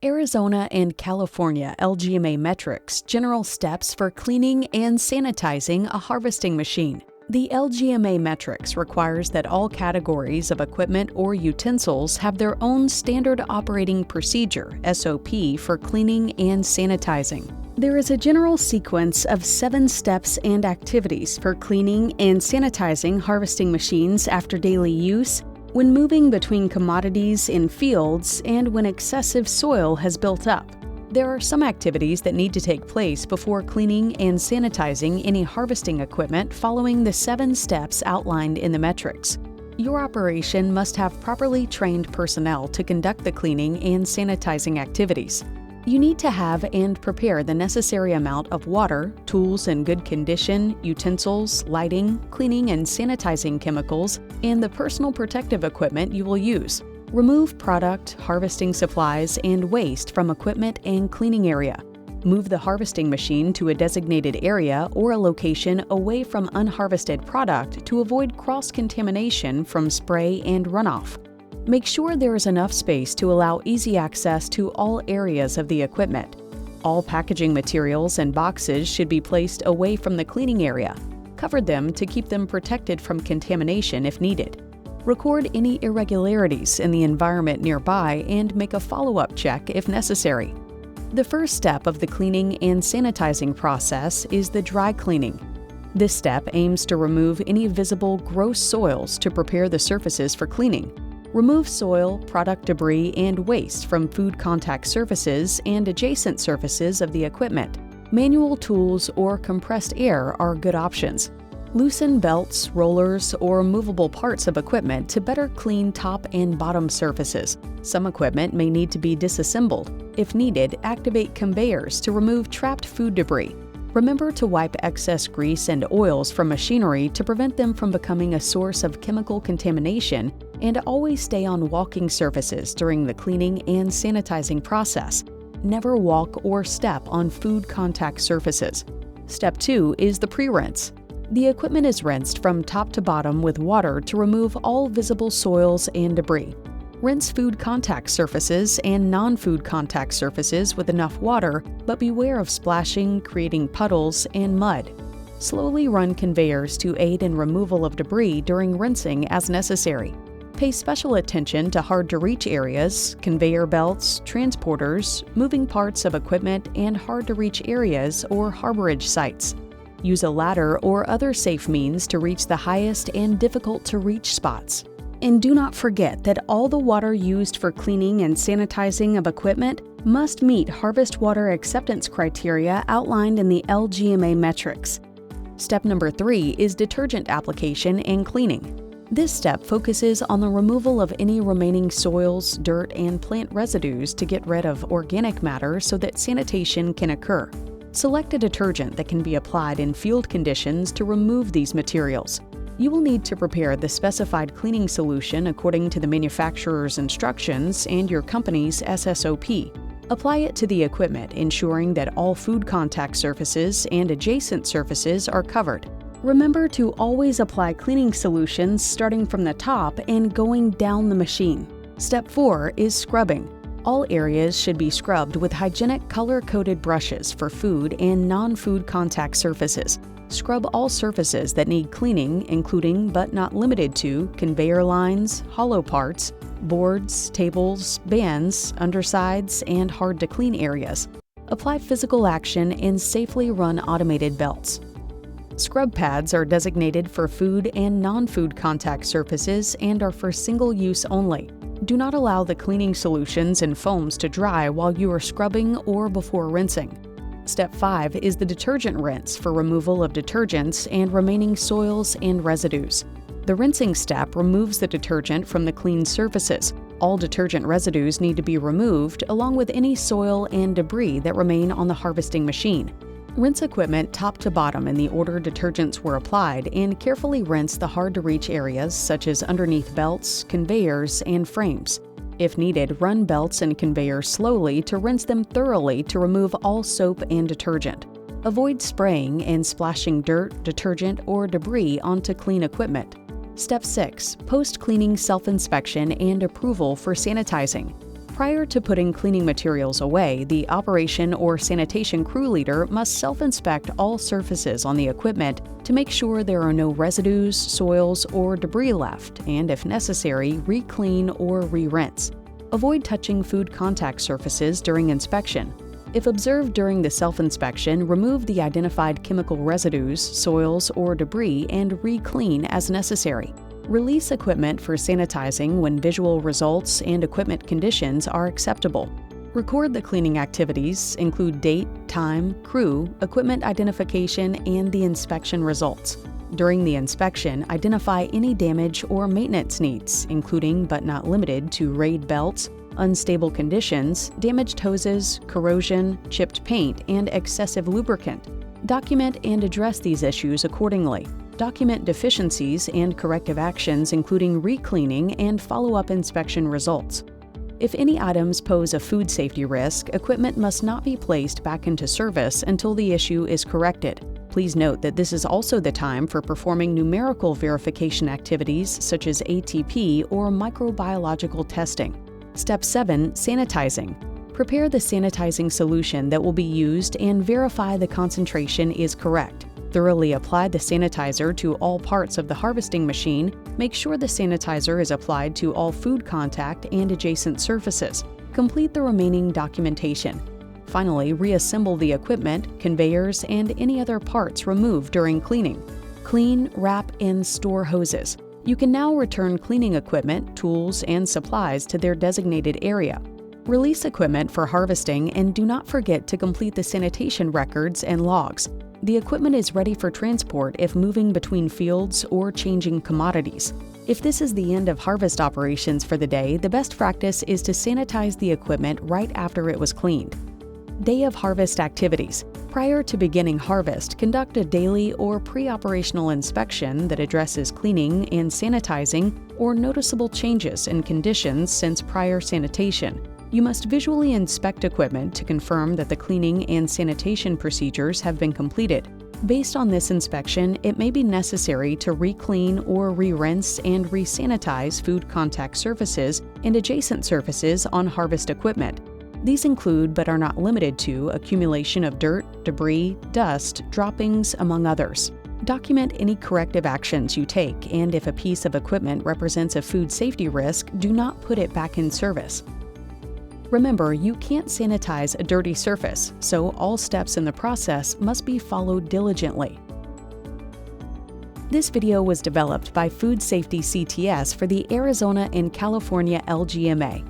Arizona and California LGMA metrics, general steps for cleaning and sanitizing a harvesting machine. The LGMA metrics requires that all categories of equipment or utensils have their own standard operating procedure, SOP, for cleaning and sanitizing. There is a general sequence of 7 steps and activities for cleaning and sanitizing harvesting machines after daily use, when moving between commodities in fields, and when excessive soil has built up. There are some activities that need to take place before cleaning and sanitizing any harvesting equipment following the 7 steps outlined in the metrics. Your operation must have properly trained personnel to conduct the cleaning and sanitizing activities. You need to have and prepare the necessary amount of water, tools in good condition, utensils, lighting, cleaning and sanitizing chemicals, and the personal protective equipment you will use. Remove product, harvesting supplies, and waste from equipment and cleaning area. Move the harvesting machine to a designated area or a location away from unharvested product to avoid cross-contamination from spray and runoff. Make sure there is enough space to allow easy access to all areas of the equipment. All packaging materials and boxes should be placed away from the cleaning area. Cover them to keep them protected from contamination if needed. Record any irregularities in the environment nearby and make a follow-up check if necessary. The first step of the cleaning and sanitizing process is the dry cleaning. This step aims to remove any visible gross soils to prepare the surfaces for cleaning. Remove soil, product debris, and waste from food contact surfaces and adjacent surfaces of the equipment. Manual tools or compressed air are good options. Loosen belts, rollers, or movable parts of equipment to better clean top and bottom surfaces. Some equipment may need to be disassembled. If needed, activate conveyors to remove trapped food debris. Remember to wipe excess grease and oils from machinery to prevent them from becoming a source of chemical contamination, and always stay on walking surfaces during the cleaning and sanitizing process. Never walk or step on food contact surfaces. Step 2 is the pre-rinse. The equipment is rinsed from top to bottom with water to remove all visible soils and debris. Rinse food contact surfaces and non-food contact surfaces with enough water, but beware of splashing, creating puddles, and mud. Slowly run conveyors to aid in removal of debris during rinsing as necessary. Pay special attention to hard-to-reach areas, conveyor belts, transporters, moving parts of equipment, and hard-to-reach areas or harborage sites. Use a ladder or other safe means to reach the highest and difficult-to-reach spots. And do not forget that all the water used for cleaning and sanitizing of equipment must meet harvest water acceptance criteria outlined in the LGMA metrics. Step number 3 is detergent application and cleaning. This step focuses on the removal of any remaining soils, dirt, and plant residues to get rid of organic matter so that sanitation can occur. Select a detergent that can be applied in field conditions to remove these materials. You will need to prepare the specified cleaning solution according to the manufacturer's instructions and your company's SSOP. Apply it to the equipment, ensuring that all food contact surfaces and adjacent surfaces are covered. Remember to always apply cleaning solutions starting from the top and going down the machine. Step 4 is scrubbing. All areas should be scrubbed with hygienic color-coded brushes for food and non-food contact surfaces. Scrub all surfaces that need cleaning, including but not limited to conveyor lines, hollow parts, boards, tables, bands, undersides, and hard-to-clean areas. Apply physical action and safely run automated belts. Scrub pads are designated for food and non-food contact surfaces and are for single use only. Do not allow the cleaning solutions and foams to dry while you are scrubbing or before rinsing. Step 5 is the detergent rinse for removal of detergents and remaining soils and residues. The rinsing step removes the detergent from the clean surfaces. All detergent residues need to be removed, along with any soil and debris that remain on the harvesting machine. Rinse equipment top to bottom in the order detergents were applied, and carefully rinse the hard-to-reach areas such as underneath belts, conveyors, and frames. If needed, run belts and conveyors slowly to rinse them thoroughly to remove all soap and detergent. Avoid spraying and splashing dirt, detergent, or debris onto clean equipment. Step 6. Post-cleaning self-inspection and approval for sanitizing. Prior to putting cleaning materials away, the operation or sanitation crew leader must self-inspect all surfaces on the equipment to make sure there are no residues, soils, or debris left, and if necessary, re-clean or re-rinse. Avoid touching food contact surfaces during inspection. If observed during the self-inspection, remove the identified chemical residues, soils, or debris and re-clean as necessary. Release equipment for sanitizing when visual results and equipment conditions are acceptable. Record the cleaning activities, include date, time, crew, equipment identification, and the inspection results. During the inspection, identify any damage or maintenance needs, including but not limited to rayed belts, unstable conditions, damaged hoses, corrosion, chipped paint, and excessive lubricant. Document and address these issues accordingly. Document deficiencies and corrective actions, including re-cleaning and follow-up inspection results. If any items pose a food safety risk, equipment must not be placed back into service until the issue is corrected. Please note that this is also the time for performing numerical verification activities such as ATP or microbiological testing. Step 7. Sanitizing. Prepare the sanitizing solution that will be used and verify the concentration is correct. Thoroughly apply the sanitizer to all parts of the harvesting machine. Make sure the sanitizer is applied to all food contact and adjacent surfaces. Complete the remaining documentation. Finally, reassemble the equipment, conveyors, and any other parts removed during cleaning. Clean, wrap, and store hoses. You can now return cleaning equipment, tools, and supplies to their designated area. Release equipment for harvesting and do not forget to complete the sanitation records and logs. The equipment is ready for transport if moving between fields or changing commodities. If this is the end of harvest operations for the day, the best practice is to sanitize the equipment right after it was cleaned. Day of harvest activities. Prior to beginning harvest, conduct a daily or pre-operational inspection that addresses cleaning and sanitizing or noticeable changes in conditions since prior sanitation. You must visually inspect equipment to confirm that the cleaning and sanitation procedures have been completed. Based on this inspection, it may be necessary to re-clean or re-rinse and re-sanitize food contact surfaces and adjacent surfaces on harvest equipment. These include, but are not limited to, accumulation of dirt, debris, dust, droppings, among others. Document any corrective actions you take, and if a piece of equipment represents a food safety risk, do not put it back in service. Remember, you can't sanitize a dirty surface, so all steps in the process must be followed diligently. This video was developed by Food Safety CTS for the Arizona and California LGMA.